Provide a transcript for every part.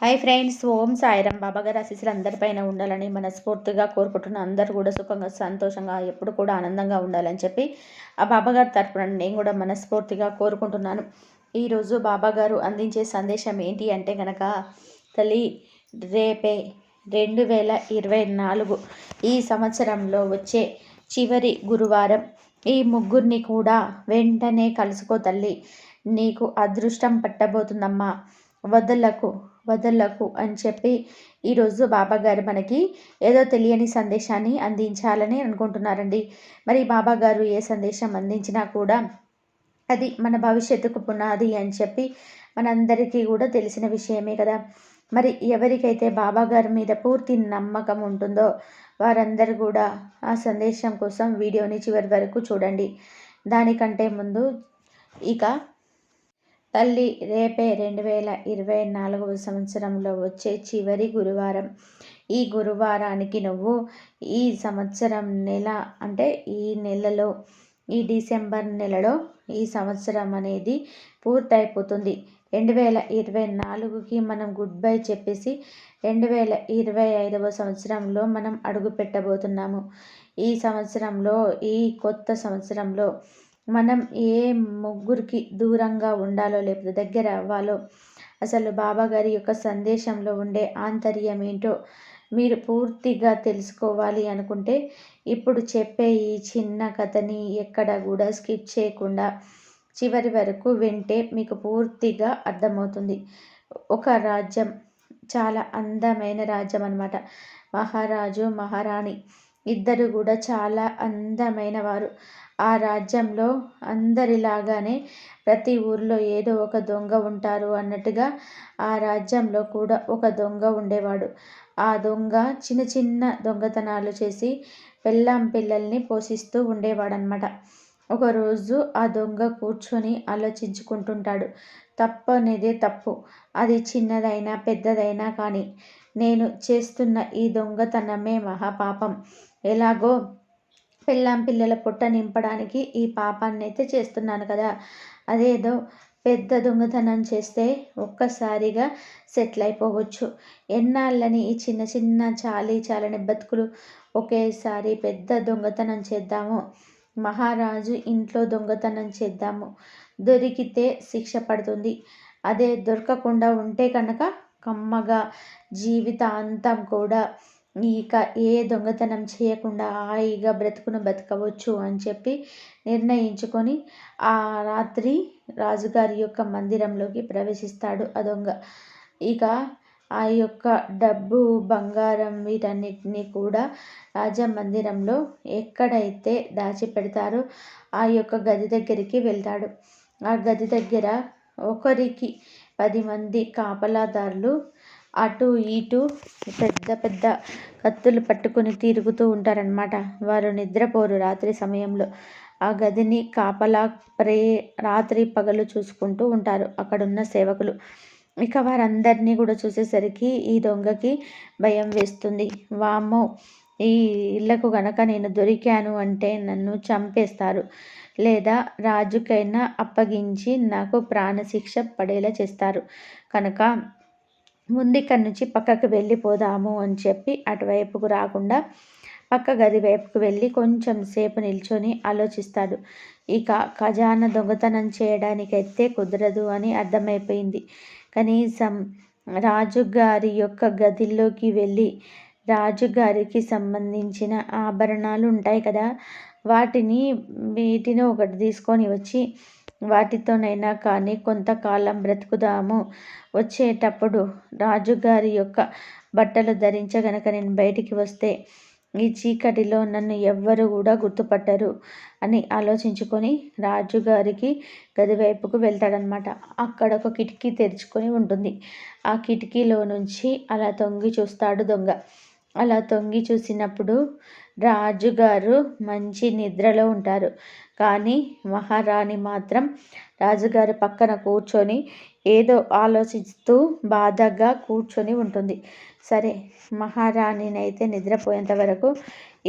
Hi friends, ఓం సాయిరాం. బాబాగారి ఆశీస్సులు అందరిపైన ఉండాలని మనస్ఫూర్తిగా కోరుకుంటున్న అందరూ కూడా సుఖంగా సంతోషంగా ఎప్పుడు కూడా ఆనందంగా ఉండాలని చెప్పి ఆ బాబాగారి తరపున నేను కూడా మనస్ఫూర్తిగా కోరుకుంటున్నాను. ఈరోజు బాబాగారు అందించే సందేశం ఏంటి అంటే కనుక, తల్లి రేపే 2024 ఈ సంవత్సరంలో వచ్చే చివరి గురువారం. ఈ ముగ్గురిని కూడా వెంటనే కలుసుకో తల్లి, నీకు అదృష్టం పట్టబోతుందమ్మా, వదలకు వదలకు అని చెప్పి ఈరోజు బాబాగారు మనకి ఏదో తెలియని సందేశాన్ని అందించాలని అనుకుంటున్నారండి. మరి బాబాగారు ఏ సందేశం అందించినా కూడా అది మన భవిష్యత్తుకు పునాది అని చెప్పి మనందరికీ కూడా తెలిసిన విషయమే కదా. మరి ఎవరికైతే బాబాగారి మీద పూర్తి నమ్మకం ఉంటుందో వారందరూ కూడా ఆ సందేశం కోసం వీడియోని చివరి వరకు చూడండి. దానికంటే ముందు ఇక తల్లి రేపే 2024 సంవత్సరంలో వచ్చే చివరి గురువారం. ఈ గురువారానికి నువ్వు ఈ సంవత్సరం నెల అంటే ఈ నెలలో, ఈ డిసెంబర్ నెలలో ఈ సంవత్సరం అనేది పూర్తయిపోతుంది. 2024కి మనం గుడ్ బై చెప్పేసి 2025వ సంవత్సరంలో మనం అడుగు పెట్టబోతున్నాము. ఈ సంవత్సరంలో, ఈ కొత్త సంవత్సరంలో మనం ఏ ముగ్గురికి దూరంగా ఉండాలో లేకపోతే దగ్గర అవ్వాలో, అసలు బాబాగారి యొక్క సందేశంలో ఉండే ఆంతర్యం ఏంటో మీరు పూర్తిగా తెలుసుకోవాలి అనుకుంటే ఇప్పుడు చెప్పే ఈ చిన్న కథని ఎక్కడ కూడా స్కిప్ చేయకుండా చివరి వరకు వింటే మీకు పూర్తిగా అర్థమవుతుంది. ఒక రాజ్యం, చాలా అందమైన రాజ్యం అన్నమాట. మహారాజు మహారాణి ఇద్దరు కూడా చాలా అందమైన వారు. ఆ రాజ్యంలో అందరిలాగానే ప్రతి ఊర్లో ఏదో ఒక దొంగ ఉంటారు అన్నట్టుగా ఆ రాజ్యంలో కూడా ఒక దొంగ ఉండేవాడు. ఆ దొంగ చిన్న చిన్న దొంగతనాలు చేసి పెళ్ళాం పిల్లల్ని పోషిస్తూ ఉండేవాడనమాట. ఒకరోజు ఆ దొంగ కూర్చొని ఆలోచించుకుంటుంటాడు. తప్పు అనేదే తప్పు, అది చిన్నదైనా పెద్దదైనా కానీ నేను చేస్తున్న ఈ దొంగతనమే మహాపాపం. ఎలాగో పెళ్ళాం పిల్లల పొట్ట నింపడానికి ఈ పాపాన్ని అయితే చేస్తున్నాను కదా, అదేదో పెద్ద దొంగతనం చేస్తే ఒక్కసారిగా సెటిల్ అయిపోవచ్చు. ఎన్నాళ్ళని ఈ చిన్న చిన్న చాలని బతుకులు, ఒకేసారి పెద్ద దొంగతనం చేద్దాము. మహారాజు ఇంట్లో దొంగతనం చేద్దాము, దొరికితే శిక్ష పడుతుంది. అదే దొరకకుండా ఉంటే కనుక కమ్మగా జీవితాంతం కూడా ఇక ఏ దొంగతనం చేయకుండా హాయిగా బ్రతుకును బతకవచ్చు అని చెప్పి నిర్ణయించుకొని ఆ రాత్రి రాజుగారి యొక్క మందిరంలోకి ప్రవేశిస్తాడు ఆ దొంగ. ఇక ఆ యొక్క డబ్బు, బంగారం వీటన్నిటినీ కూడా రాజమందిరంలో ఎక్కడైతే దాచిపెడతారో ఆ యొక్క గది దగ్గరికి వెళ్తాడు. ఆ గది దగ్గర ఒకరికి 10 మంది కాపలాదారులు అటు ఇటు పెద్ద పెద్ద కత్తులు పట్టుకొని తిరుగుతూ ఉంటారనమాట. వారు నిద్రపోరు రాత్రి సమయంలో. ఆ గదిని కాపలా రాత్రి పగలు చూసుకుంటూ ఉంటారు అక్కడున్న సేవకులు. ఇక వారందరినీ కూడా చూసేసరికి ఈ దొంగకి భయం వేస్తుంది. వామ్మో, ఈ ఇళ్లకు గనక నేను దొరికాను అంటే నన్ను చంపేస్తారు, లేదా రాజుకైనా అప్పగించి నాకు ప్రాణశిక్ష పడేలా చేస్తారు. కనుక ముందిక్కడి నుంచి పక్కకు వెళ్ళిపోదాము అని చెప్పి అటువైపుకు రాకుండా పక్క గది వైపుకు వెళ్ళి కొంచెం సేపు నిల్చొని ఆలోచిస్తాడు. ఇక ఖజానా దొంగతనం చేయడానికైతే కుదరదు అని అర్థమైపోయింది. కనీసం రాజుగారి యొక్క గదిలోకి వెళ్ళి రాజుగారికి సంబంధించిన ఆభరణాలు ఉంటాయి కదా, వీటిని ఒకటి తీసుకొని వచ్చి వాటితోనైనా కానీ కొంతకాలం బ్రతుకుదాము. వచ్చేటప్పుడు రాజుగారి యొక్క బట్టలు ధరించగనక నేను బయటికి వస్తే ఈ చీకటిలో నన్ను ఎవ్వరు కూడా గుర్తుపట్టరు అని ఆలోచించుకొని రాజుగారికి గది వైపుకు వెళ్తాడనమాట. అక్కడ ఒక కిటికీ తెరుచుకొని ఉంటుంది. ఆ కిటికీలో నుంచి అలా తొంగి చూస్తాడు దొంగ. అలా తొంగి చూసినప్పుడు రాజుగారు మంచి నిద్రలో ఉంటారు. కానీ మహారాణి మాత్రం రాజుగారి పక్కన కూర్చొని ఏదో ఆలోచిస్తూ బాధగా కూర్చొని ఉంటుంది. సరే, మహారాణినైతే నిద్రపోయేంత వరకు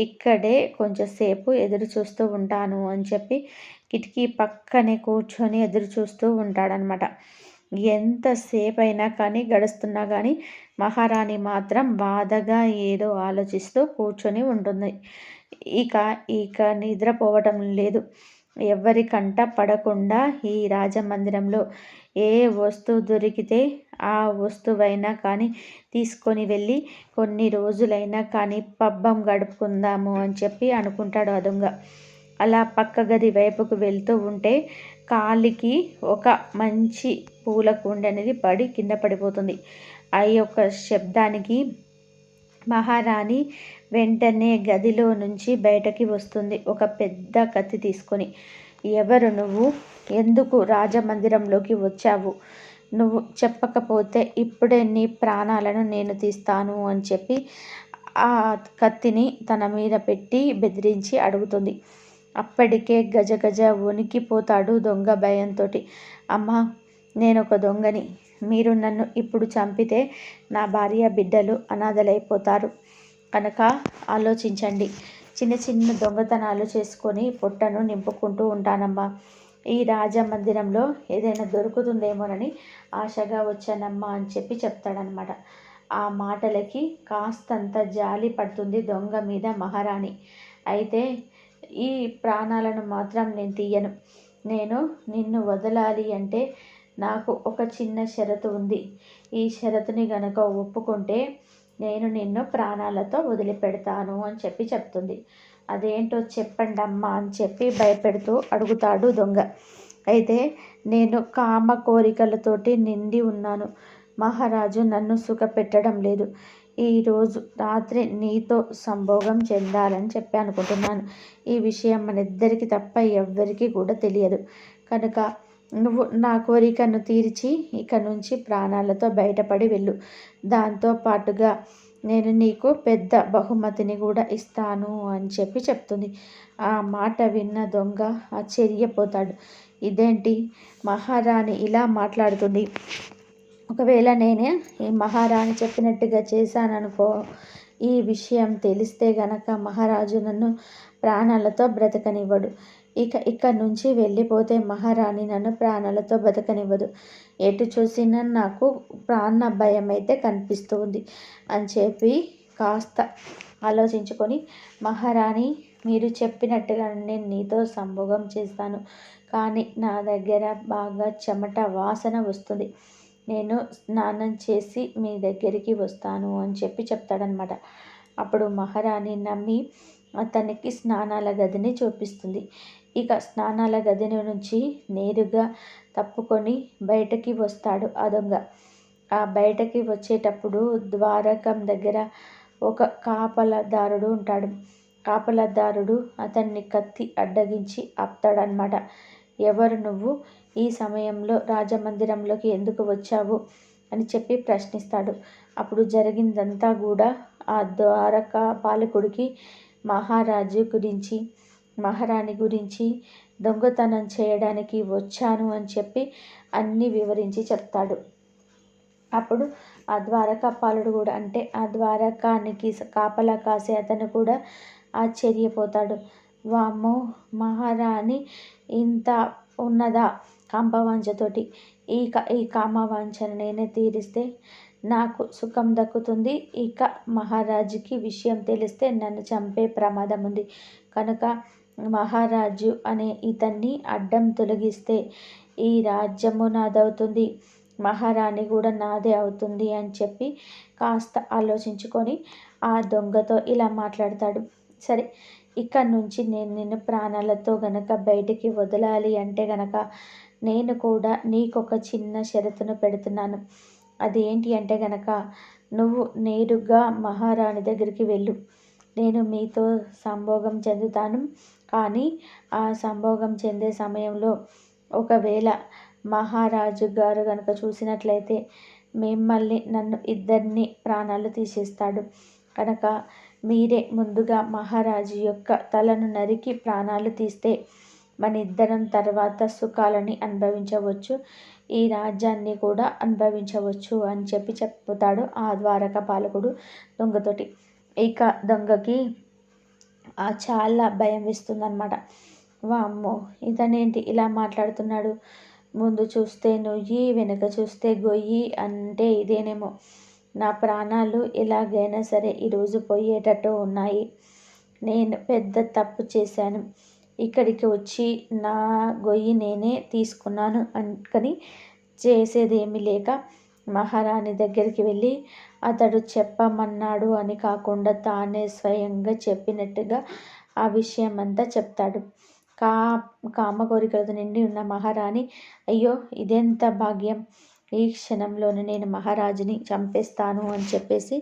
ఇక్కడే కొంచెంసేపు ఎదురు చూస్తూ ఉంటాను అని చెప్పి కిటికీ పక్కనే కూర్చొని ఎదురు చూస్తూ ఉంటాడనమాట. ఎంతసేపైనా కానీ గడుస్తున్నా కానీ మహారాణి మాత్రం బాధగా ఏదో ఆలోచిస్తూ కూర్చొని ఉంటుంది. ఇక ఇక నిద్రపోవటం లేదు. ఎవ్వరి కంట పడకుండా ఈ రాజమందిరంలో ఏ వస్తువు దొరికితే ఆ వస్తువైనా కానీ తీసుకొని వెళ్ళి కొన్ని రోజులైనా కానీ పబ్బం గడుపుకుందాము అని చెప్పి అనుకుంటాడు ఆ దొంగ. అలా పక్క గది వైపుకు వెళ్తూ ఉంటే కాలికి ఒక మంచి పూల కుండి అనేది పడి కింద పడిపోతుంది. ఆ యొక్క శబ్దానికి మహారాణి వెంటనే గదిలో నుంచి బయటకి వస్తుంది ఒక పెద్ద కత్తి తీసుకొని. ఎవరు నువ్వు? ఎందుకు రాజమందిరంలోకి వచ్చావు? నువ్వు చెప్పకపోతే ఇప్పుడే నీ ప్రాణాలను నేను తీస్తాను అని చెప్పి ఆ కత్తిని తన మీద పెట్టి బెదిరించి అడుగుతుంది. అప్పటికే గజగజ వణికిపోతాడు దొంగ భయంతో. అమ్మా, నేను ఒక దొంగని. మీరు నన్ను ఇప్పుడు చంపితే నా భార్య బిడ్డలు అనాథలైపోతారు. కనుక ఆలోచించండి. చిన్న చిన్న దొంగతనాలు చేసుకొని పొట్టను నింపుకుంటూ ఉంటానమ్మా. ఈ రాజమందిరంలో ఏదైనా దొరుకుతుందేమోనని ఆశగా వచ్చానమ్మా అని చెప్పి చెప్తాడనమాట. ఆ మాటలకి కాస్తంత జాలి పడుతుంది దొంగ మీద మహారాణి. అయితే ఈ ప్రాణాలను మాత్రం నేను తీయను. నేను నిన్ను వదలాలి అంటే నాకు ఒక చిన్న షరతు ఉంది. ఈ షరతుని గనక ఒప్పుకుంటే నేను నిన్ను ప్రాణాలతో వదిలిపెడతాను అని చెప్పి చెప్తుంది. అదేంటో చెప్పండి అమ్మా అని చెప్పి భయపెడుతూ అడుగుతాడు దొంగ. అయితే నేను కామ కోరికలతోటి నిండి ఉన్నాను. మహారాజు నన్ను సుఖపెట్టడం లేదు. ఈరోజు రాత్రి నీతో సంభోగం చెందాలని చెప్పి అనుకుంటున్నాను. ఈ విషయం మన ఇద్దరికి తప్ప ఎవ్వరికీ కూడా తెలియదు. కనుక నువ్వు నా కోరికను తీర్చి ఇక నుంచి ప్రాణాలతో బయటపడి వెళ్ళు. దాంతో పాటుగా నేను నీకు పెద్ద బహుమతిని కూడా ఇస్తాను అని చెప్పి చెప్తుంది. ఆ మాట విన్న దొంగ ఆశ్చర్యపోతాడు. ఇదేంటి, మహారాణి ఇలా మాట్లాడుతుంది? ఒకవేళ నేనే ఈ మహారాణి చెప్పినట్టుగా చేశాననుకో, ఈ విషయం తెలిస్తే గనక మహారాజు నన్ను ప్రాణాలతో బ్రతకనివ్వడు. ఇక్కడ నుంచి వెళ్ళిపోతే మహారాణి నన్ను ప్రాణాలతో బ్రతకనివ్వదు. ఎటు చూసినా నాకు ప్రాణ భయం అయితే కనిపిస్తూ ఉంది అని చెప్పి కాస్త ఆలోచించుకొని, మహారాణి మీరు చెప్పినట్టుగా నేను నీతో సంభోగం చేస్తాను. కానీ నా దగ్గర బాగా చెమట వాసన వస్తుంది. నేను స్నానం చేసి మీ దగ్గరికి వస్తాను అని చెప్పి చెప్తాడనమాట. అప్పుడు మహారాణి నమ్మి అతనికి స్నానాల గదిని చూపిస్తుంది. ఇక స్నానాల గది నుంచి నేరుగా తప్పుకొని బయటకి వస్తాడు ఆ దొంగ. ఆ బయటకి వచ్చేటప్పుడు ద్వారకం దగ్గర ఒక కాపలదారుడు ఉంటాడు. కాపలదారుడు అతన్ని కత్తి అడ్డగించి ఆపుతాడనమాట. ఎవరు నువ్వు? ఈ సమయంలో రాజమందిరంలోకి ఎందుకు వచ్చావు అని చెప్పి ప్రశ్నిస్తాడు. అప్పుడు జరిగిందంతా కూడా ఆ ద్వారకా పాలకుడికి మహారాజు గురించి, మహారాణి గురించి, దొంగతనం చేయడానికి వచ్చాను అని చెప్పి అన్నీ వివరించి చెప్తాడు. అప్పుడు ఆ ద్వారకాపాలుడు కూడా, అంటే ఆ ద్వారకానికి కాపలా కాసే అతను కూడా ఆశ్చర్యపోతాడు. వామ్మో, మహారాణి ఇంత ఉన్నదా కామవాంఛతోటి? ఈ కామవాంఛను నేనే తీరిస్తే నాకు సుఖం దక్కుతుంది. ఇక మహారాజుకి విషయం తెలిస్తే నన్ను చంపే ప్రమాదం ఉంది. కనుక మహారాజు అనే ఇతన్ని అడ్డం తొలగిస్తే ఈ రాజ్యము నాదవుతుంది, మహారాణి కూడా నాదే అవుతుంది అని చెప్పి కాస్త ఆలోచించుకొని ఆ దొంగతో ఇలా మాట్లాడతాడు. సరే, ఇక్కడ నుంచి నేను నిన్ను ప్రాణాలతో గనక బయటికి వదలాలి అంటే గనక నేను కూడా నీకొక చిన్న షరతును పెడుతున్నాను. అది ఏంటి అంటే గనక నువ్వు నేరుగా మహారాణి దగ్గరికి వెళ్ళు. నేను మీతో సంభోగం చెందుతాను. కానీ ఆ సంభోగం చెందే సమయంలో ఒకవేళ మహారాజు గారు కనుక చూసినట్లయితే మిమ్మల్ని నన్ను ఇద్దరిని ప్రాణాలు తీసేస్తాడు. కనుక మీరే ముందుగా మహారాజు యొక్క తలను నరికి ప్రాణాలు తీస్తే మన ఇద్దరం తర్వాత సుఖాలని అనుభవించవచ్చు, ఈ రాజ్యాన్ని కూడా అనుభవించవచ్చు అని చెప్పి చెప్తాడు ఆ ద్వారక పాలకుడు దొంగతోటి. ఇక దొంగకి చాలా భయం వేస్తుందన్నమాట. వామ్మో, ఇతనేంటి ఇలా మాట్లాడుతున్నాడు? ముందు చూస్తే నొయ్యి, వెనక చూస్తే గొయ్యి అంటే ఇదేనేమో. నా ప్రాణాలు ఎలాగైనా సరే ఈరోజు పోయేటట్టు ఉన్నాయి. నేను పెద్ద తప్పు చేశాను. ఇక్కడికి వచ్చి నా గొయ్యి నేనే తీసుకున్నాను అనుకొని చేసేదేమీ లేక మహారాణి దగ్గరికి వెళ్ళి అతడు చెప్పమన్నాడు అని కాకుండా తానే స్వయంగా చెప్పినట్టుగా ఆ విషయమంతా చెప్తాడు. కా కామ కోరికలతో నిండి ఉన్న మహారాణి, అయ్యో ఇదెంత భాగ్యం, ఈ క్షణంలోనే నేను మహారాజుని చంపేస్తాను అని చెప్పేసి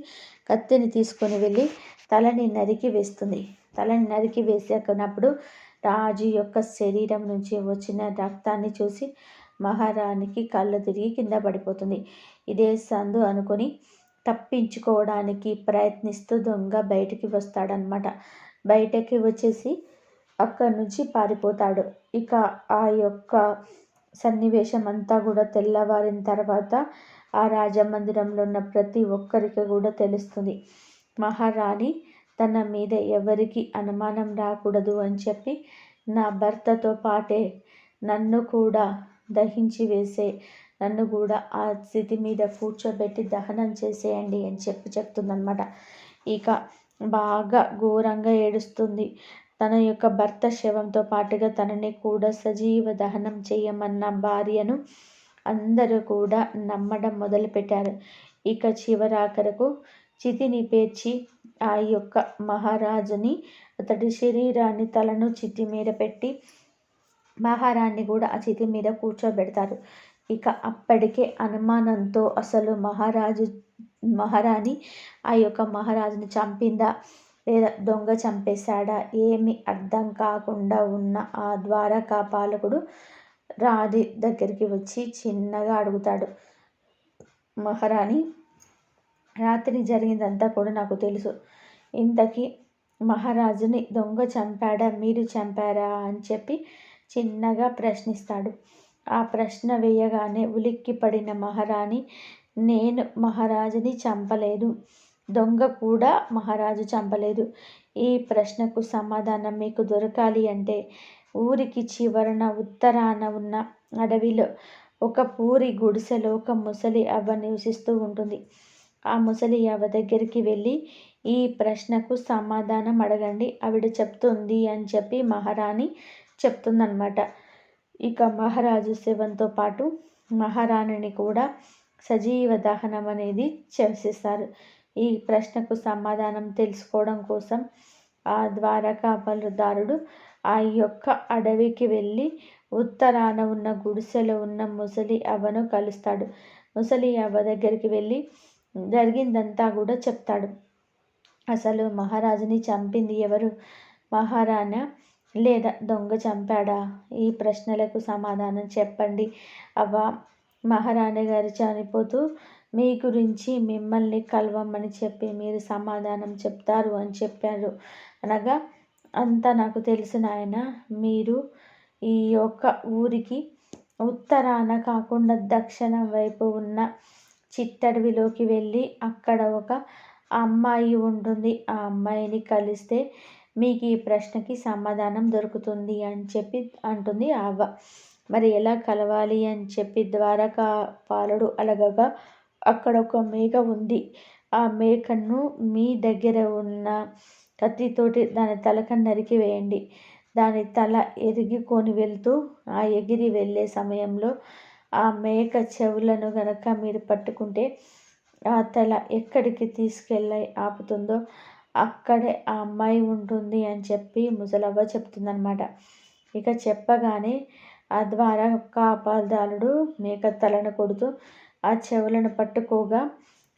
కత్తిని తీసుకొని వెళ్ళి తలని నరికి వేస్తుంది. తలని నరికి వేసేకున్నప్పుడు రాజు యొక్క శరీరం నుంచి వచ్చిన రక్తాన్ని చూసి మహారాణికి కళ్ళు తిరిగి కింద పడిపోతుంది. ఇదే సందు అనుకొని తప్పించుకోవడానికి ప్రయత్నిస్తూ దొంగ బయటికి వస్తాడనమాట. బయటకి వచ్చేసి అక్కడి నుంచి పారిపోతాడు. ఇక ఆ యొక్క సన్నివేశం అంతా కూడా తెల్లవారిన తర్వాత ఆ రాజమందిరంలో ఉన్న ప్రతి ఒక్కరికి కూడా తెలుస్తుంది. మహారాణి తన మీద ఎవరికి అనుమానం రాకూడదు అని చెప్పి నా భర్తతో పాటే నన్ను కూడా దహించి వేసే, నన్ను కూడా ఆ స్థితి మీద కూర్చోబెట్టి దహనం చేసేయండి అని చెప్తుందనమాట. ఇక బాగా ఘోరంగా ఏడుస్తుంది. తన యొక్క భర్త శవంతో పాటుగా తనని కూడా సజీవ దహనం చేయమన్న భార్యను అందరూ కూడా నమ్మడం మొదలుపెట్టారు. ఇక చివరాఖరకు చితిని పేర్చి ఆ యొక్క మహారాజుని అతడి శరీరాన్ని తలను చితి మీద పెట్టి మహారాణి కూడా ఆ చితి మీద కూర్చోబెడతారు. ఇక అప్పటికే అనుమానంతో అసలు మహారాణి ఆ యొక్క మహారాజుని చంపిందా లేదా దొంగ చంపేశాడా ఏమి అర్థం కాకుండా ఉన్న ఆ ద్వారకా పాలకుడు రాణి దగ్గరికి వచ్చి చిన్నగా అడుగుతాడు, మహారాణి, రాత్రి జరిగిందంతా కూడా నాకు తెలుసు. ఇంతకీ మహారాజుని దొంగ చంపాడా, మీరు చంపారా అని చెప్పి చిన్నగా ప్రశ్నిస్తాడు. ఆ ప్రశ్న వేయగానే ఉలిక్కి పడిన మహారాణి, నేను మహారాజుని చంపలేదు, దొంగ కూడా మహారాజు చంపలేదు. ఈ ప్రశ్నకు సమాధానం మీకు దొరకాలి అంటే ఊరికి చివరన ఉత్తరాన ఉన్న అడవిలో ఒక పూరి గుడిసెలో ఒక ముసలి అవ్వ నివసిస్తూ ఉంటుంది. ఆ ముసలి అవ్వ దగ్గరికి వెళ్ళి ఈ ప్రశ్నకు సమాధానం అడగండి, ఆవిడ చెప్తుంది అని చెప్పి మహారాణి చెప్తుందన్నమాట. ఇక మహారాజు శవంతో పాటు మహారాణిని కూడా సజీవ దహనం అనేది చేసేస్తారు. ఈ ప్రశ్నకు సమాధానం తెలుసుకోవడం కోసం ఆ ద్వారకాపాలదారుడు ఆ యొక్క అడవికి వెళ్ళి ఉత్తరాన ఉన్న గుడిసెలో ఉన్న ముసలి అవ్వను కలుస్తాడు. ముసలి అవ్వ దగ్గరికి వెళ్ళి జరిగిందంతా కూడా చెప్తాడు. అసలు మహారాజుని చంపింది ఎవరు, మహారాణా లేదా దొంగ చంపాడా? ఈ ప్రశ్నలకు సమాధానం చెప్పండి అవ్వ. మహారాణి గారు చనిపోతూ మీ గురించి మిమ్మల్ని కలవమని చెప్పి మీరు సమాధానం చెప్తారు అని చెప్పారు అనగా, అంతా నాకు తెలుసు నాయన. మీరు ఈ యొక్క ఊరికి ఉత్తరాన కాకుండా దక్షిణం వైపు ఉన్న చిట్టడవిలోకి వెళ్ళి అక్కడ ఒక అమ్మాయి ఉంటుంది. ఆ అమ్మాయిని కలిస్తే మీకు ఈ ప్రశ్నకి సమాధానం దొరుకుతుంది అని చెప్పి అంటుంది ఆ అవ్వ. మరి ఎలా కలవాలి అని చెప్పి ద్వారకా పాలుడు అలగగా అక్కడ ఒక మేక ఉంది. ఆ మేకను మీ దగ్గర ఉన్న కత్తితోటి దాని తలకని నరికి వేయండి. దాని తల ఎరిగికొని వెళ్తూ ఆ ఎగిరి వెళ్ళే సమయంలో ఆ మేక చెవులను గనక మీరు పట్టుకుంటే ఆ తల ఎక్కడికి తీసుకెళ్ళి ఆపుతుందో అక్కడే ఆ అమ్మాయి ఉంటుంది అని చెప్పి ముసలవ్వ చెప్తుందనమాట. ఇక చెప్పగానే ఆ ద్వారా కాపాదాలుడు మేక తలను కొడుతూ ఆ చెవులను పట్టుకోగా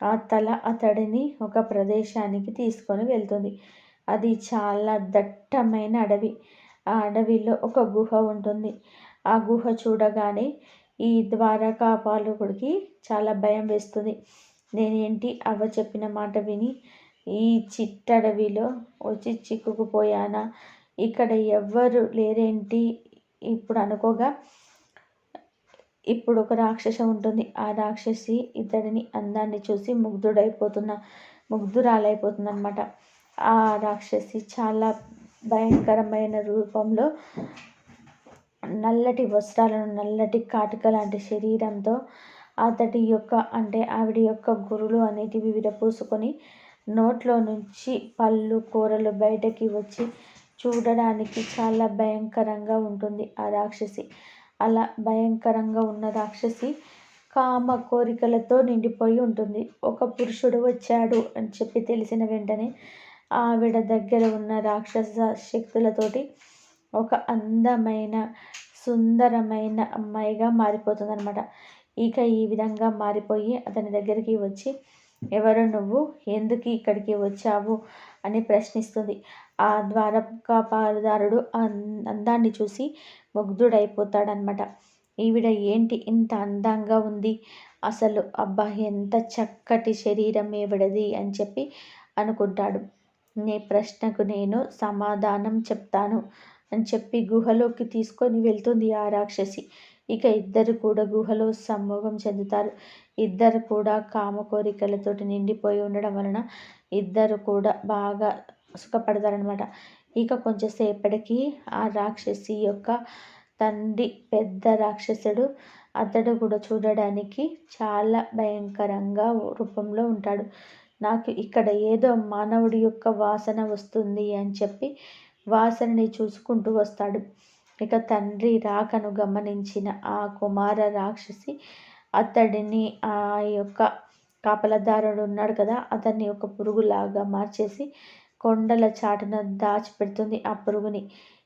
ఆ తల అతడిని ఒక ప్రదేశానికి తీసుకొని వెళ్తుంది. అది చాలా దట్టమైన అడవి. ఆ అడవిలో ఒక గుహ ఉంటుంది. ఆ గుహ చూడగానే ఈ ద్వారకాపాలకుడికి చాలా భయం వేస్తుంది. నేనేంటి అవ్వ చెప్పిన మాట విని ఈ చిట్టడవిలో వచ్చి చిక్కుకుపోయానా, ఇక్కడ ఎవ్వరు లేరేంటి ఇప్పుడు అనుకోగా, ఇప్పుడు ఒక రాక్షస ఉంటుంది. ఆ రాక్షసి ఇతడిని అందాన్ని చూసి ముగ్ధురాలైపోతుంది అనమాట. ఆ రాక్షసి చాలా భయంకరమైన రూపంలో నల్లటి వస్త్రాలను, నల్లటి కాటుక లాంటి శరీరంతో అతడి యొక్క అంటే ఆవిడ యొక్క గురులు అనేటివి విరపూసుకొని నోట్లో నుంచి పళ్ళు కూరలు బయటకి వచ్చి చూడడానికి చాలా భయంకరంగా ఉంటుంది ఆ రాక్షసి. అలా భయంకరంగా ఉన్న రాక్షసి కామ కోరికలతో నిండిపోయి ఉంటుంది. ఒక పురుషుడు వచ్చాడు అని చెప్పి తెలిసిన వెంటనే ఆవిడ దగ్గర ఉన్న రాక్షస శక్తులతోటి ఒక అందమైన సుందరమైన అమ్మాయిగా మారిపోతుందనమాట. ఇక ఈ విధంగా మారిపోయి అతని దగ్గరికి వచ్చి, ఎవరు నువ్వు, ఎందుకు ఇక్కడికి వచ్చావు అని ప్రశ్నిస్తుంది. ఆ ద్వారకాపాలదారుడు అందాన్ని చూసి ముగ్ధుడైపోతాడనమాట. ఈవిడ ఏంటి ఇంత అందంగా ఉంది, అసలు అబ్బా ఎంత చక్కటి శరీరం ఈవిడది అని చెప్పి అనుకుంటాడు. నీ ప్రశ్నకు నేను సమాధానం చెప్తాను అని చెప్పి గుహలోకి తీసుకొని వెళ్తుంది ఆ రాక్షసి. ఇక ఇద్దరు కూడా గుహలో సమ్మోహం చెందుతారు. ఇద్దరు కూడా కామ కోరికలతోటి నిండిపోయి ఉండడం వలన ఇద్దరు కూడా బాగా సుఖపడతారనమాట. ఇక కొంచెంసేపటికి ఆ రాక్షసి యొక్క తండ్రి పెద్ద రాక్షసుడు, అతడు కూడా చూడడానికి చాలా భయంకరంగా రూపంలో ఉంటాడు. నాకు ఇక్కడ ఏదో మానవుడి యొక్క వాసన వస్తుంది అని చెప్పి వాసనని చూసుకుంటూ వస్తాడు. ఇక తండ్రి రాకను గమనించిన ఆ కుమార రాక్షసి అతడిని ఆ యొక్క కాపలదారుడు ఉన్నాడు కదా, అతన్ని ఒక పురుగులాగా మార్చేసి కొండల చాటున దాచిపెడుతుంది ఆ పురుగుని.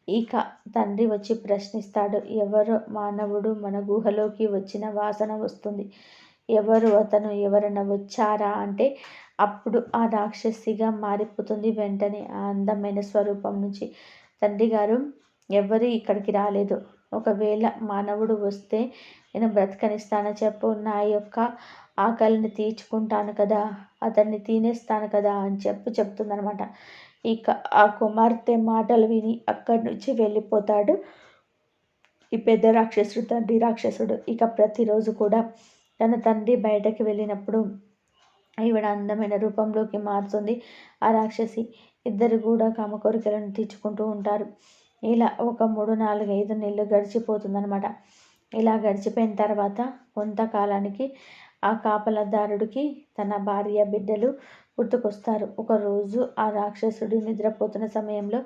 ఇక తండ్రి వచ్చి ప్రశ్నిస్తాడు, ఎవరు మానవుడు మన గుహలోకి వచ్చిన వాసన వస్తుంది, ఎవరు అతను, ఎవరైనా వచ్చారా అంటే అప్పుడు ఆ రాక్షసిగా మారిపోతుంది వెంటనే ఆ అందమైన స్వరూపం నుంచి. తండ్రి గారు, ఎవరు ఇక్కడికి రాలేదు, ఒకవేళ మానవుడు వస్తే నేను బ్రతకనిస్తాను చెప్పు, నా యొక్క ఆకలిని తీర్చుకుంటాను కదా, అతన్ని తినేస్తాను కదా అని చెప్తుందనమాట. ఇక ఆ కుమార్తె మాటలు విని అక్కడి నుంచి వెళ్ళిపోతాడు ఈ పెద్ద రాక్షసుడు, తండ్రి రాక్షసుడు. ఇక ప్రతిరోజు కూడా తన తండ్రి బయటకు వెళ్ళినప్పుడు ఈవిడ అందమైన రూపంలోకి మారుతుంది ఆ రాక్షసి. ఇద్దరు కూడా కామ కోరికలను తీర్చుకుంటూ ఉంటారు. ఇలా ఒక 3, 4, 5 నెలలు గడిచిపోతుందనమాట. ఇలా గడిచిపోయిన తర్వాత కొంతకాలానికి ఆ కాపలదారుడికి తన భార్య బిడ్డలు గుర్తుకొస్తారు. ఒకరోజు ఆ రాక్షసుడు నిద్రపోతున్న సమయంలో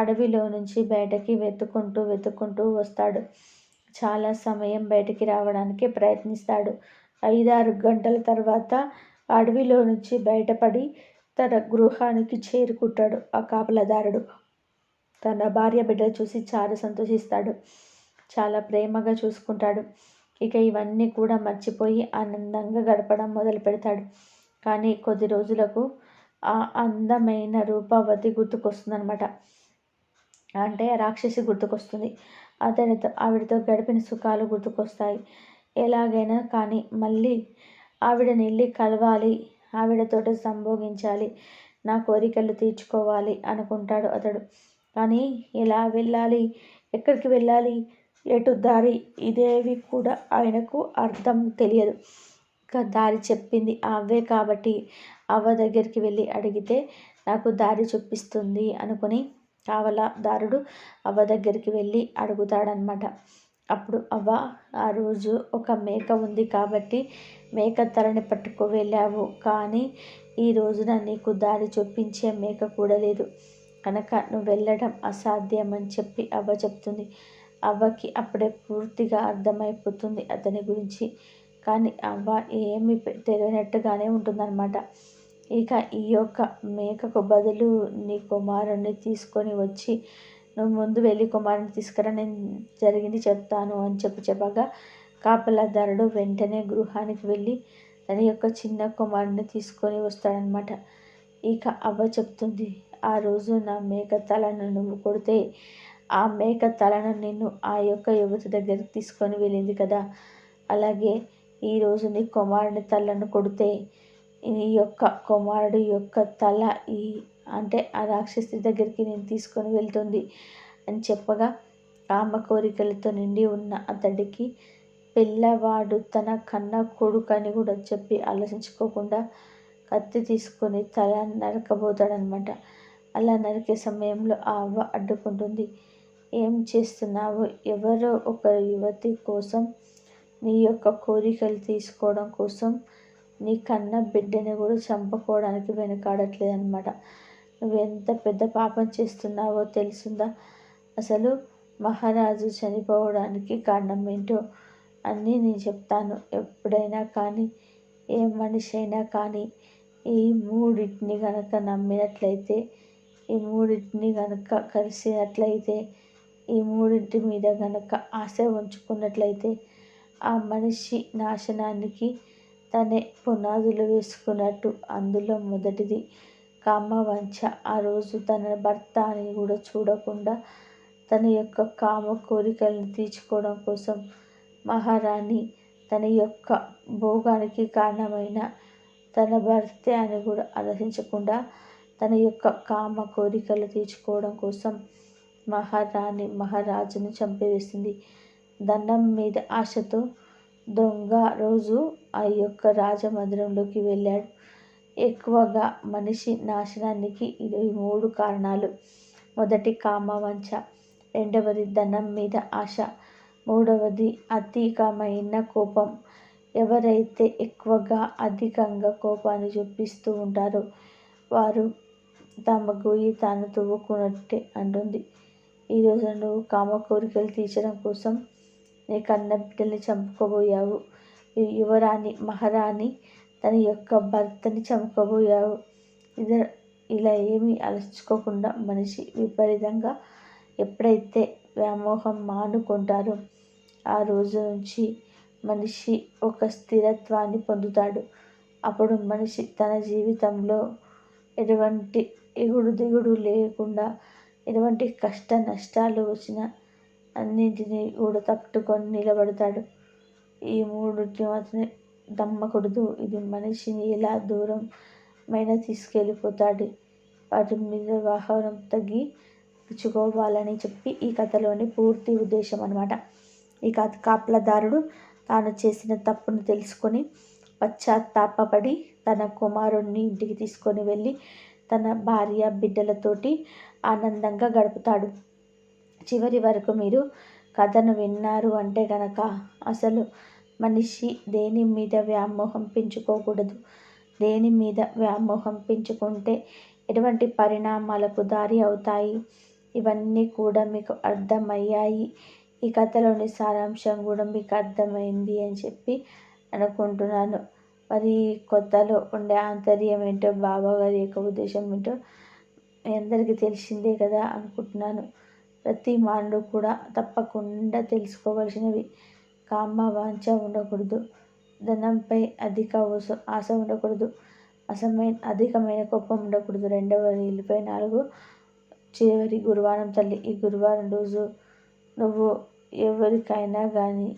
అడవిలో నుంచి బయటకి వెతుక్కుంటూ వస్తాడు. చాలా సమయం బయటికి రావడానికి ప్రయత్నిస్తాడు. 5-6 గంటల తర్వాత అడవిలో నుంచి బయటపడి తన గృహానికి చేరుకుంటాడు ఆ కాపలదారుడు. తన భార్య బిడ్డలు చూసి చాలా సంతోషిస్తాడు. చాలా ప్రేమగా చూసుకుంటాడు. ఇక ఇవన్నీ కూడా మర్చిపోయి ఆనందంగా గడపడం మొదలు పెడతాడు. కానీ కొద్ది రోజులకు ఆ అందమైన రూపవతి గుర్తుకొస్తుందనమాట. అంటే రాక్షసి గుర్తుకొస్తుంది. ఆవిడతో గడిపిన సుఖాలు గుర్తుకొస్తాయి. ఎలాగైనా కానీ మళ్ళీ ఆవిడని వెళ్ళి కలవాలి, ఆవిడతోటి సంభోగించాలి, నా కోరికలు తీర్చుకోవాలి అనుకుంటాడు అతడు. కానీ ఎలా వెళ్ళాలి, ఎక్కడికి వెళ్ళాలి, ఎటు దారి, ఇదేవి కూడా ఆయనకు అర్థం తెలియదు. దారి చెప్పింది అవ్వే కాబట్టి అవ్వ దగ్గరికి వెళ్ళి అడిగితే నాకు దారి చూపిస్తుంది అనుకుని కావలదారుడు అవ్వ దగ్గరికి వెళ్ళి అడుగుతాడనమాట. అప్పుడు అవ్వ, ఆ రోజు ఒక మేక ఉంది కాబట్టి మేక తలని పట్టుకు వెళ్ళావు, కానీ ఈ రోజున నీకు దారి చూపించే మేక కూడా లేదు కనుక నువ్వు వెళ్ళడం అసాధ్యం అని చెప్పి అవ్వ చెప్తుంది. అవ్వకి అప్పుడే పూర్తిగా అర్థమైపోతుంది అతని గురించి. కానీ అవ్వ ఏమి తెలియనట్టుగానే ఉంటుందన్నమాట. ఇక ఈ యొక్క మేకకు బదులు నీ కుమారుణ్ణి తీసుకొని వచ్చి నువ్వు ముందు వెళ్ళి కుమారుని తీసుకురా, నేను జరిగింది చెప్తాను అని చెప్పగా కాపలాదారుడు వెంటనే గృహానికి వెళ్ళి తన యొక్క చిన్న కుమారుని తీసుకొని వస్తాడనమాట. ఇక అవ్వ చెప్తుంది, ఆ రోజు నా మేక తలను నువ్వు కొడితే ఆ మేక తలను నిన్ను ఆ యొక్క యువతి దగ్గరికి తీసుకొని వెళ్ళింది కదా, అలాగే ఈరోజు నీ కుమారుని తలను కొడితే ఈ యొక్క కుమారుడు యొక్క తల అంటే ఆ రాక్షసి దగ్గరికి నేను తీసుకొని వెళ్తుంది అని చెప్పగా కామ కోరికలతో నిండి ఉన్న అతడికి పిల్లవాడు తన కన్న కొడుకని కూడా చెప్పి ఆలోచించుకోకుండా కత్తి తీసుకొని తల నరకబోతాడనమాట. అలా నరికే సమయంలో ఆ అవ్వ అడ్డుకుంటుంది. ఏం చేస్తున్నావు? ఎవరో ఒక యువతి కోసం నీ యొక్క కోరికలు తీసుకోవడం కోసం నీ కన్న బిడ్డని కూడా చంపుకోవడానికి వెనకాడట్లేదన్నమాట. నువ్వెంత పెద్ద పాపం చేస్తున్నావో తెలుసుందా? అసలు మహారాజు చనిపోవడానికి కారణం ఏంటో అన్నీ నేను చెప్తాను. ఎప్పుడైనా కానీ ఏ మనిషి అయినా కానీ ఈ మూడింటిని కనుక నమ్మినట్లయితే, ఈ మూడింటిని కనుక కలిసినట్లయితే, ఈ మూడింటి మీద కనుక ఆశ ఉంచుకున్నట్లయితే ఆ మనిషి నాశనానికి తనే పునాదులు వేసుకున్నట్టు. అందులో మొదటిది కామవంచ. ఆ రోజు తన భర్త అని కూడా చూడకుండా తన యొక్క కామ కోరికలను తీర్చుకోవడం కోసం మహారాణి తన యొక్క భోగానికి కారణమైన తన భర్త అని కూడా ఆలోచించకుండా తన యొక్క కామ కోరికలు తీర్చుకోవడం కోసం మహారాణి మహారాజును చంపివేసింది. దండం మీద ఆశతో దొంగ రోజు ఆ యొక్క రాజమందిరంలోకి వెళ్ళాడు. ఎక్కువగా మనిషి నాశనానికి ఇది 3 కారణాలు. మొదటి కామవంచ, రెండవది ధనం మీద ఆశ, మూడవది అధికమైన కోపం. ఎవరైతే ఎక్కువగా అధికంగా కోపాన్ని చూపిస్తూ ఉంటారో వారు తమ గొయ్యి తాను తవ్వుకున్నట్టే అంటుంది. ఈరోజు నువ్వు కామ కోరికలు తీర్చడం కోసం నీ కన్న బిడ్డల్ని చంపుకోబోయావు. యువరాణి మహారాణి తన యొక్క భర్తని చంపుకోబోయావు. ఇలా ఏమీ ఆలోచించుకోకుండా మనిషి విపరీతంగా ఎప్పుడైతే వ్యామోహం మానుకుంటారో ఆ రోజు నుంచి మనిషి ఒక స్థిరత్వాన్ని పొందుతాడు. అప్పుడు మనిషి తన జీవితంలో ఎటువంటి ఎగుడు దిగుడు లేకుండా, ఎటువంటి కష్ట నష్టాలు వచ్చినా అన్నింటినీ కూడా తట్టుకొని నిలబడతాడు. ఈ మూడుకి మాత్రమే నమ్మకూడదు. ఇది మనిషిని ఎలా దూరమైనా తీసుకెళ్ళిపోతాడు. వాటి మీద వ్యవహారం తగ్గించుకోవాలని చెప్పి ఈ కథలోని పూర్తి ఉద్దేశం అన్నమాట. ఈ కథ కాపలాదారుడు తాను చేసిన తప్పును తెలుసుకొని పశ్చాత్తాపపడి తన కుమారుణ్ణి ఇంటికి తీసుకొని వెళ్ళి తన భార్య బిడ్డలతోటి ఆనందంగా గడుపుతాడు. చివరి వరకు మీరు కథను విన్నారు అంటే కనుక అసలు మనిషి దేని మీద వ్యామోహం పెంచుకోకూడదు. దేని మీద వ్యామోహం పెంచుకుంటే ఎటువంటి పరిణామాలకు దారి అవుతాయి, ఇవన్నీ కూడా మీకు అర్థమయ్యాయి. ఈ కథలోని సారాంశం కూడా మీకు అర్థమైంది అని చెప్పి అనుకుంటున్నాను. మరి కొత్తలో ఉండే ఆంతర్యం ఏంటో, బాబాగారి యొక్క ఉద్దేశం ఏంటో మీ అందరికీ తెలిసిందే కదా అనుకుంటున్నాను. ప్రతి మానవుడు కూడా తప్పకుండా తెలుసుకోవాల్సినవి. కామ వాంఛ ఉండకూడదు, ధనంపై అధిక ఆశ ఉండకూడదు, అధికమైన కోపం ఉండకూడదు. 2024 చివరి గురువారం తల్లి. ఈ గురువారం రోజు నువ్వు ఎవరికైనా కానీ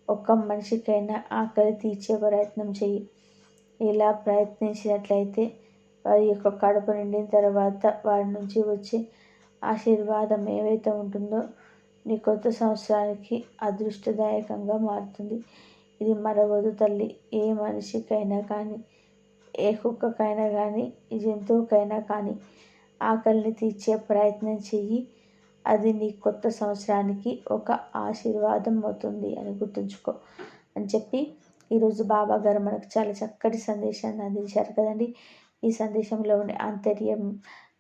ఒక్క మనిషికైనా ఆకలి తీర్చే ప్రయత్నం చెయ్యి. ఇలా ప్రయత్నించినట్లయితే వారి యొక్క కడుపు నిండిన తర్వాత వారి నుంచి వచ్చే ఆశీర్వాదం ఏవైతే ఉంటుందో నీ కొత్త సంవత్సరానికి అదృష్టదాయకంగా మారుతుంది. ఇది మరవదు తల్లి. ఏ మనిషికైనా కానీ, ఏ కుక్కకైనా కానీ, ఈ జంతువుకైనా కానీ ఆకలిని తీర్చే ప్రయత్నం చెయ్యి. అది నీ కొత్త సంవత్సరానికి ఒక ఆశీర్వాదం అవుతుంది అని గుర్తుంచుకో అని చెప్పి ఈరోజు బాబా గారు మనకు చాలా చక్కటి సందేశాన్ని అందించారు కదండి. ఈ సందేశంలో ఉండే ఆంతర్యం,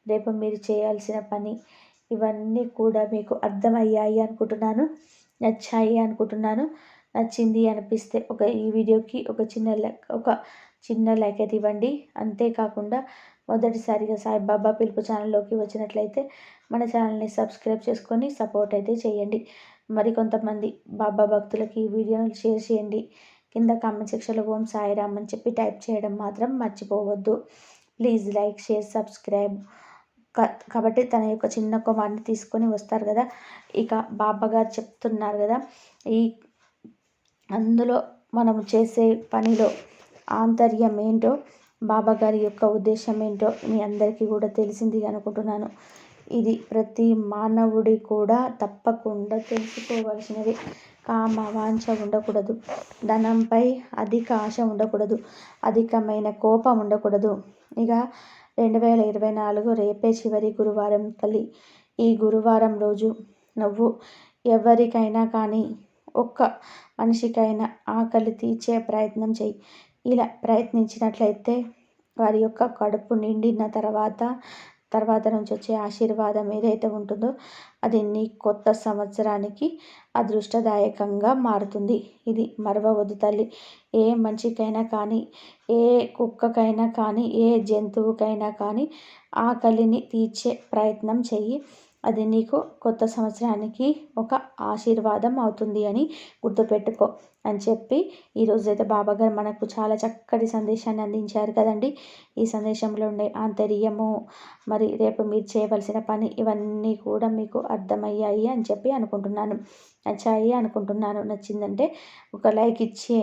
రేపు మీరు చేయాల్సిన పని, ఇవన్నీ కూడా మీకు అర్థమయ్యాయి అనుకుంటున్నాను, నచ్చాయి అనుకుంటున్నాను. నచ్చింది అనిపిస్తే ఈ వీడియోకి ఒక చిన్న లైక్ అయితే ఇవ్వండి. అంతేకాకుండా మొదటిసారిగా సాయిబాబా పిలుపు ఛానల్లోకి వచ్చినట్లయితే మన ఛానల్ని సబ్స్క్రైబ్ చేసుకొని సపోర్ట్ అయితే చేయండి. మరికొంతమంది బాబా భక్తులకి ఈ వీడియోని షేర్ చేయండి. కింద కామెంట్ సెక్షన్లో ఓం సాయిరామ్ అని చెప్పి టైప్ చేయడం మాత్రం మర్చిపోవద్దు. Please like, share, subscribe. కాబట్టి తన యొక్క చిన్న కుమార్ని తీసుకొని వస్తారు కదా. ఇక బాబా గారు చెప్తున్నారు కదా, అందులో మనం చేసే పనిలో ఆంతర్యం ఏంటో, బాబా గారి యొక్క ఉద్దేశం ఏంటో మీ అందరికీ కూడా తెలిసింది అనుకుంటున్నాను. ఇది ప్రతి మానవుడి కూడా తప్పకుండా తెలుసుకోవాల్సినవి. కామ వాంఛ ఉండకూడదు, ధనంపై అధిక ఆశ ఉండకూడదు, అధికమైన కోపం ఉండకూడదు. ఇక 2024 రేపే చివరి గురువారం తల్లి. ఈ గురువారం రోజు నువ్వు ఎవరికైనా కానీ ఒక్క మనిషికైనా ఆకలి తీర్చే ప్రయత్నం చెయ్యి. ఇలా ప్రయత్నించినట్లయితే వారి యొక్క కడుపు నిండిన తర్వాత నుంచి వచ్చే ఆశీర్వాదం ఏదైతే ఉంటుందో అది నీ కొత్త సంవత్సరానికి అదృష్టదాయకంగా మారుతుంది. ఇది మరవవద్దు తల్లి. ఏ మనిషికైనా కానీ, ఏ కుక్కకైనా కానీ, ఏ జంతువుకైనా కానీ ఆకలిని తీర్చే ప్రయత్నం చెయ్యి. అది నీకు కొత్త సంవత్సరానికి ఒక ఆశీర్వాదం అవుతుంది అని గుర్తుపెట్టుకో అని చెప్పి ఈరోజైతే బాబాగారు మనకు చాలా చక్కటి సందేశాన్ని అందించారు కదండి. ఈ సందేశంలో ఉండే ఆంతర్యము, మరి రేపు మీరు చేయవలసిన పని, ఇవన్నీ కూడా మీకు అర్థమయ్యాయి అని చెప్పి అనుకుంటున్నాను. నచ్చాయి అనుకుంటున్నాను. నచ్చిందంటే ఒక లైక్ ఇచ్చి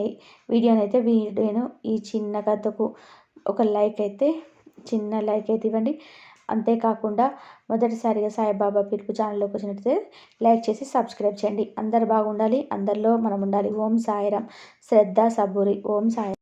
వీడియోను ఈ చిన్న కథకు ఒక చిన్న లైక్ అయితే ఇవ్వండి. అంతేకాకుండా మొదటిసారిగా సాయిబాబా పిలుపు ఛానల్లోకి వచ్చినట్లయితే లైక్ చేసి సబ్స్క్రైబ్ చేయండి. అందరు బాగుండాలి, అందరిలో మనం ఉండాలి. ఓం సాయిరామ్. శ్రద్ధ సబూరి. ఓం సాయి.